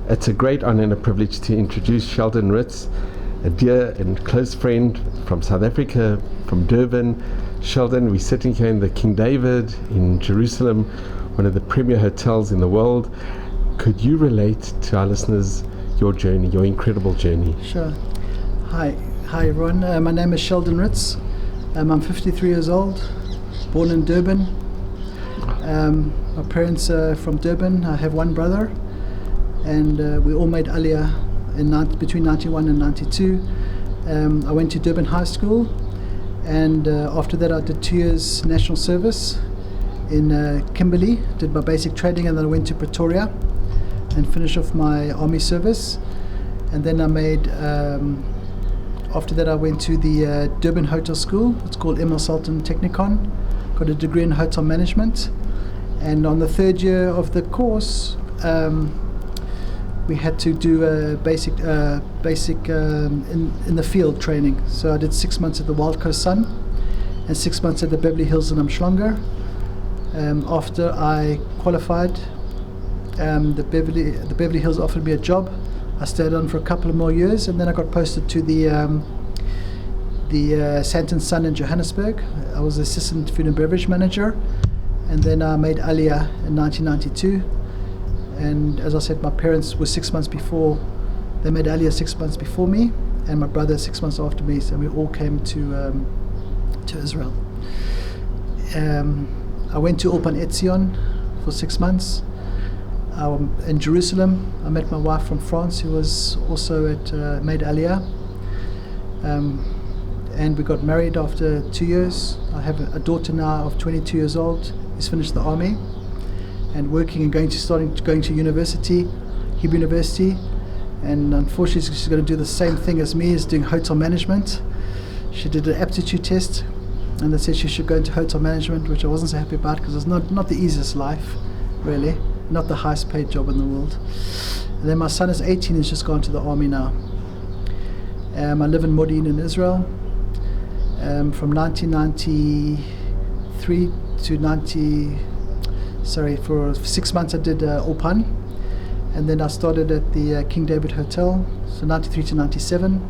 It's a great honor and a privilege to introduce Sheldon Ritz, a dear and close friend from South Africa, from Durban. Sheldon, we're sitting here in the King David in Jerusalem, one of the premier hotels in the world. Could you relate to our listeners your journey, your incredible journey? Sure. Hi everyone. My name is Sheldon Ritz. I'm 53 years old, born in Durban. My parents are from Durban. I have one brother, and we all made Aliyah between 91 and 92. I went to Durban High School, and after that I did 2 years national service in Kimberley, did my basic training, and then I went to Pretoria and finished off my army service. And then I made, after that I went to the Durban Hotel School. It's called Emil Sultan Technikon. Got a degree in hotel management. And on the third year of the course, we had to do a basic in the field training. So I did 6 months at the Wild Coast Sun and 6 months at the Beverly Hills in Umhlanga. After I qualified, the Beverly Hills offered me a job. I stayed on for a couple of more years, and then I got posted to the Sandton Sun in Johannesburg. I was assistant food and beverage manager, and then I made Aliyah in 1992. And as I said, my parents were 6 months before. They made Aliyah 6 months before me, and my brother 6 months after me. So we all came to Israel. I went to Ulpan Etzion for 6 months. In Jerusalem, I met my wife from France, who was also made Aliyah. And we got married after 2 years. I have a daughter now of 22 years old, who's finished the army and working and going to university, Hebrew University. And unfortunately, she's going to do the same thing as me, as doing hotel management. She did an aptitude test, and they said she should go into hotel management, which I wasn't so happy about, because it's not the easiest life, really, not the highest paid job in the world. And then my son is 18, he's just gone to the army now. I live in Modi'in in Israel. From 1993 to for 6 months I did Ulpan, and then I started at the King David Hotel, so 93 to 97,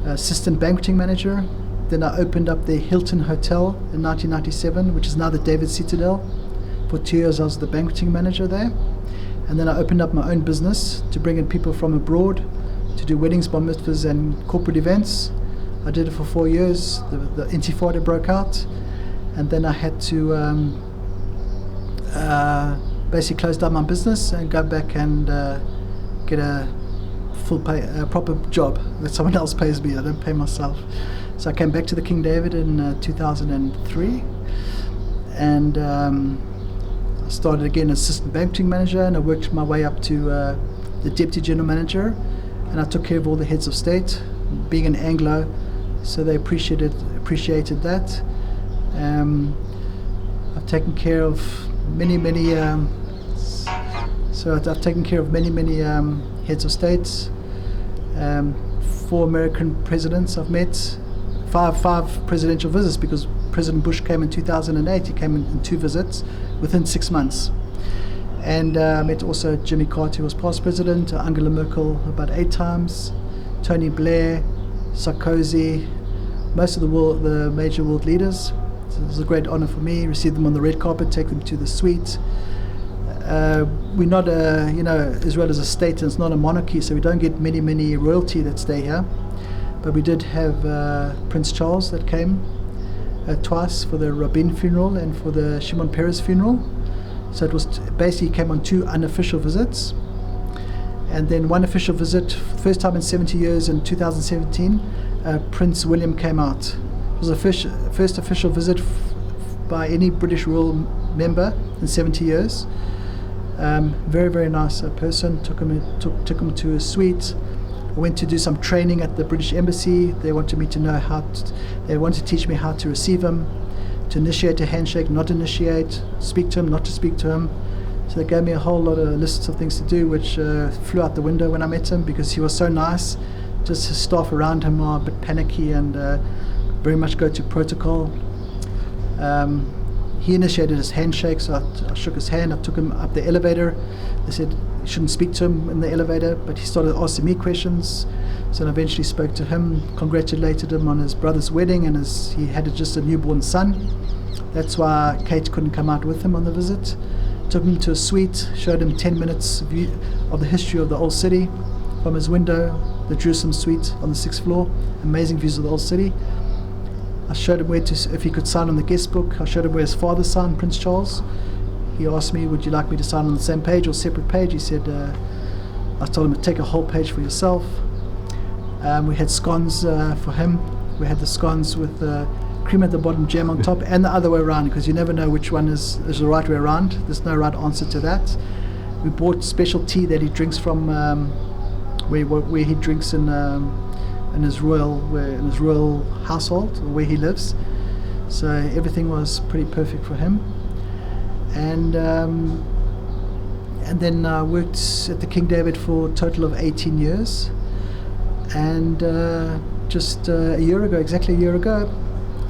assistant banqueting manager. Then I opened up the Hilton Hotel in 1997, which is now the David Citadel. For 2 years I was the banqueting manager there, and then I opened up my own business to bring in people from abroad to do weddings, bar mitzvahs and corporate events. I did it for 4 years. The Intifada broke out, and then I had to basically close down my business and go back and get a proper job that someone else pays me. I don't pay myself. So I came back to the King David in 2003, and I started again as assistant banqueting manager, and I worked my way up to the deputy general manager, and I took care of all the heads of state, being an Anglo, so they appreciated that. I've taken care of many heads of states, 4 American presidents I've met, five presidential visits, because President Bush came in 2008. He came in 2 visits within 6 months. And I met also Jimmy Carter, who was past president, Angela Merkel about 8 times, Tony Blair, Sarkozy, most of the major world leaders. So it was a great honor for me. Receive them on the red carpet, take them to the suite. We're not Israel is a state, and it's not a monarchy, so we don't get many royalty that stay here. But we did have Prince Charles that came twice for the Rabin funeral and for the Shimon Peres funeral. So it was basically came on 2 unofficial visits, and then 1 official visit, first time in 70 years in 2017. Prince William came out. It was the first official visit by any British royal member in 70 years. Very nice person. Took him to a suite. I went to do some training at the British Embassy. They wanted me to know they wanted to teach me how to receive him, to initiate a handshake, not initiate, speak to him, not to speak to him. So they gave me a whole lot of lists of things to do, which flew out the window when I met him, because he was so nice. Just his staff around him are a bit panicky and very much go to protocol. He initiated his handshake, so I shook his hand. I took him up the elevator. They said, you shouldn't speak to him in the elevator, but he started asking me questions. So I eventually spoke to him, congratulated him on his brother's wedding, and he had just a newborn son. That's why Kate couldn't come out with him on the visit. Took him to a suite, showed him 10 minutes view of the history of the old city from his window, the Jerusalem suite on the 6th floor, amazing views of the old city. I showed him if he could sign on the guest book. I showed him where his father signed, Prince Charles. He asked me, would you like me to sign on the same page or separate page? He said, I told him to take a whole page for yourself. We had scones for him. We had the scones with cream at the bottom, jam on top, and the other way around, because you never know which one is the right way around. There's no right answer to that. We bought special tea that he drinks from where he drinks in his royal household, or where he lives. So everything was pretty perfect for him. And then I worked at the King David for a total of 18 years. And just exactly a year ago,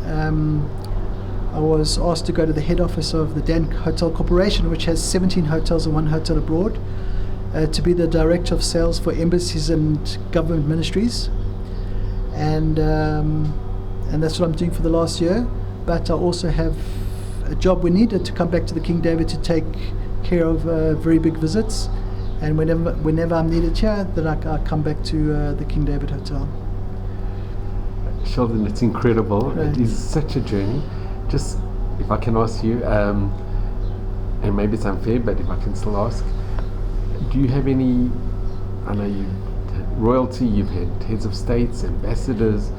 I was asked to go to the head office of the Dan Hotel Corporation, which has 17 hotels and 1 hotel abroad, to be the director of sales for embassies and government ministries. And that's what I'm doing for the last year. But I also have a job we needed to come back to the King David to take care of very big visits. And whenever I'm needed here, then I come back to the King David Hotel. Sheldon, it's incredible. Right. It is such a journey. Just, if I can ask you, and maybe it's unfair, but if I can still ask, do you have any, I know you've had royalty, you've had heads of states, ambassadors,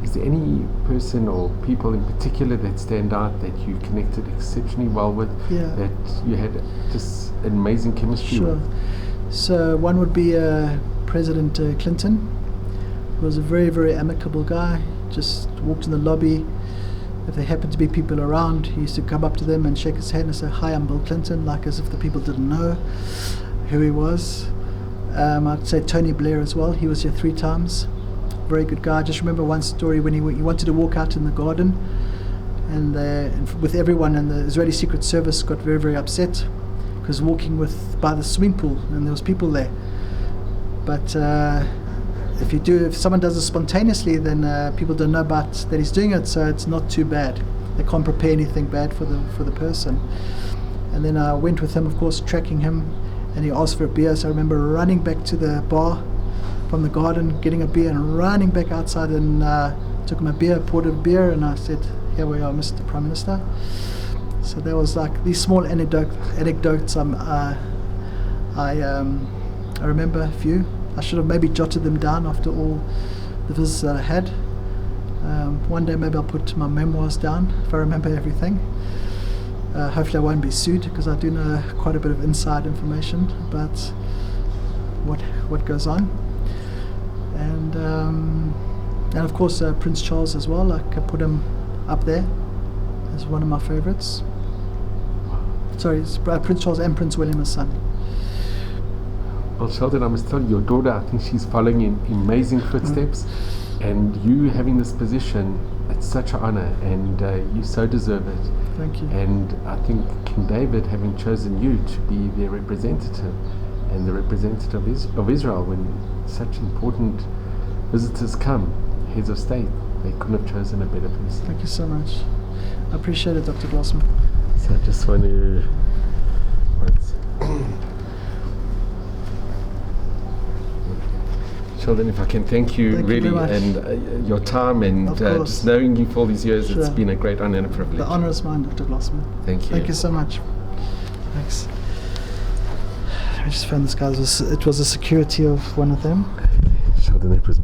is there any person or people in particular that stand out that you connected exceptionally well with, that you had just an amazing chemistry with? So one would be President Clinton. He was a very, very amicable guy. Just walked in the lobby. If there happened to be people around, he used to come up to them and shake his hand and say, "Hi, I'm Bill Clinton," like as if the people didn't know who he was. I'd say Tony Blair as well. He was here 3 times. Very good guy. I just remember one story when he wanted to walk out in the garden, and with everyone, and the Israeli Secret Service got very, very upset because walking by the swimming pool and there was people there. But if someone does it spontaneously, then people don't know about that he's doing it, so it's not too bad. They can't prepare anything bad for the person. And then I went with him, of course, tracking him, and he asked for a beer. So I remember running back to the bar from the garden, getting a beer, and running back outside, and took him a beer, poured a beer, and I said, "Here we are, Mr. Prime Minister." So there was like these small anecdotes. I remember a few. I should have maybe jotted them down after all the visits that I had. One day maybe I'll put my memoirs down if I remember everything. Hopefully I won't be sued, because I do know quite a bit of inside information about what goes on. And of course Prince Charles as well. I put him up there as one of my favorites. Sorry, it's Prince Charles and Prince William, his son. Well, Sheldon, I must tell you, your daughter, I think she's following in amazing footsteps, and you having this position, it's such an honor, and you so deserve it. Thank you. And I think King David having chosen you to be their representative and the representative of Israel when such important visitors come, heads of state, they couldn't have chosen a better person. Thank you so much. I appreciate it, Dr. Glassman. So I just want to... Sheldon, if I can thank you really, and your time, and just knowing you for all these years, it's been a great honor and a privilege. The honor is mine, Dr. Glassman. Thank you. Thank you so much. Thanks. I just found this guy. It was a security of one of them. Sheldon, it was